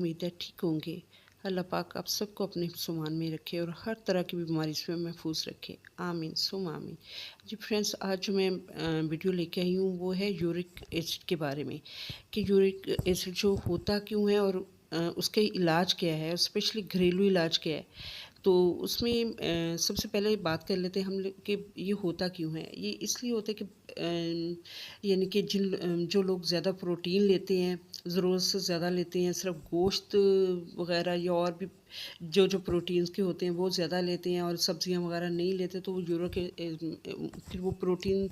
उम्मीद है ठीक होंगे। अल्लाह पाक आप सबको अपने सुमान में रखे और हर तरह की बीमारी से महफूज रखे। आमीन सुम आमीन। जी फ्रेंड्स, आज जो मैं वीडियो लेके आई हूँ वो है यूरिक एसिड के बारे में, कि यूरिक एसिड जो होता क्यों है और उसके इलाज क्या है, स्पेशली घरेलू इलाज क्या है। तो उसमें सबसे पहले बात कर लेते हैं हम लोग कि ये होता क्यों है। ये इसलिए होता है कि यानी कि जो लोग ज़्यादा प्रोटीन लेते हैं, ज़रूरत से ज़्यादा लेते हैं, सिर्फ गोश्त वगैरह या और भी जो प्रोटीन्स के होते हैं वो ज़्यादा लेते हैं और सब्जियां वगैरह नहीं लेते, तो वो यूरिक फिर वो प्रोटीन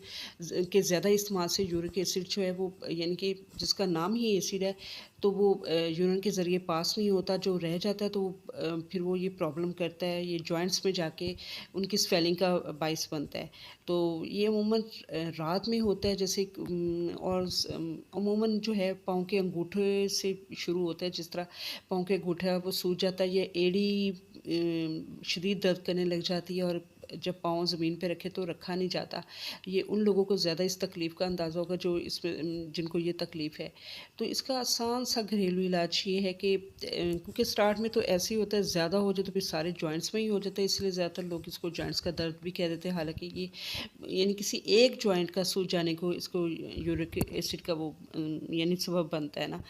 के ज़्यादा इस्तेमाल से यूरिक एसिड जो है वो, यानी कि जिसका नाम ही एसिड है, तो वो यूरिन के ज़रिए पास नहीं होता, जो रह जाता है, तो फिर वो ये प्रॉब्लम करता है, ये जॉइंट्स में जाके उनकी स्वेलिंग का बाइस बनता है। तो ये अमूमन रात में होता है, जैसे और अमूमन जो है पाँव के अंगूठे से शुरू होता है। जिस तरह पाँव के अंगूठा वो सूज जाता है, ये एड़ी शदीद दर्द करने लग जाती है और जब पाँव ज़मीन पे रखे तो रखा नहीं जाता। ये उन लोगों को ज़्यादा इस तकलीफ़ का अंदाज़ा होगा जो इसमें जिनको ये तकलीफ़ है। तो इसका आसान सा घरेलू इलाज ये है कि क्योंकि स्टार्ट में तो ऐसे ही होता है, ज़्यादा हो जाए तो फिर सारे जॉइंट्स में ही हो जाता है, इसलिए ज़्यादातर लोग इसको जॉइंट्स का दर्द भी कह देते हैं। हालाँकि ये यानी किसी एक जॉइंट का सूज जाने को इसको यूरिक एसिड का वो यानी सबब बनता है ना।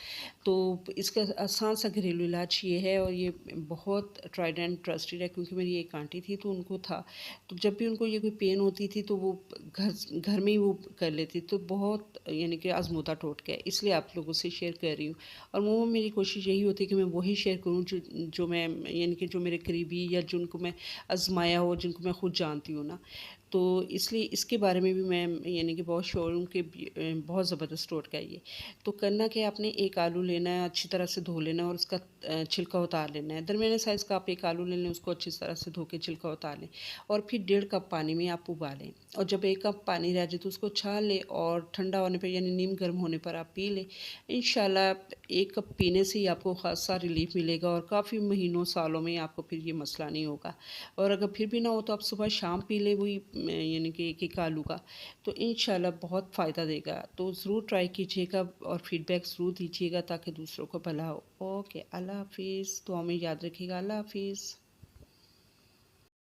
तो इसका आसान सा घरेलू इलाज ये है और ये बहुत ट्राइड एंड ट्रस्टेड है, क्योंकि मेरी एक आंटी थी तो उनको था। तो जब भी उनको ये कोई पेन होती थी तो वो घर घर में ही वो कर लेती, तो बहुत यानी कि आजमूदा टोटका है, इसलिए आप लोगों से शेयर कर रही हूँ। और वो मेरी कोशिश यही होती है कि मैं वही शेयर करूँ जो मैं यानी कि जो मेरे करीबी या जिनको मैं आजमाया हो, जिनको मैं खुद जानती हूँ ना। तो इसलिए इसके बारे में भी मैं यानी कि बहुत श्योर हूँ कि बहुत ज़बरदस्त टोटका है ये। तो करना क्या है, आपने एक आलू लेना है, अच्छी तरह से धो लेना है और उसका छिलका उतार लेना है। दरमियाने साइज़ का आप एक आलू ले लें, उसको अच्छी तरह से धो के छिलका उतार लें और फिर 1.5 कप पानी में आप उबालें। और जब 1 कप पानी रह जाए तो उसको छान लें और ठंडा होने पर यानी नीम गर्म होने पर आप पी लें। इंशाल्लाह 1 कप पीने से ही आपको ख़ासा रिलीफ़ मिलेगा और काफ़ी महीनों सालों में आपको फिर ये मसला नहीं होगा। और अगर फिर भी ना हो तो आप सुबह शाम पी लें वही यानी कि 1-1 आलू का, तो इंशाल्लाह बहुत फ़ायदा देगा। तो ज़रूर ट्राई कीजिएगा और फ़ीडबैक ज़रूर दीजिएगा ताकि दूसरों को भला हो। ओके, अल्लाह हाफ़िज़। दुआ में याद रखिएगा। अल्लाह हाफ़िज़।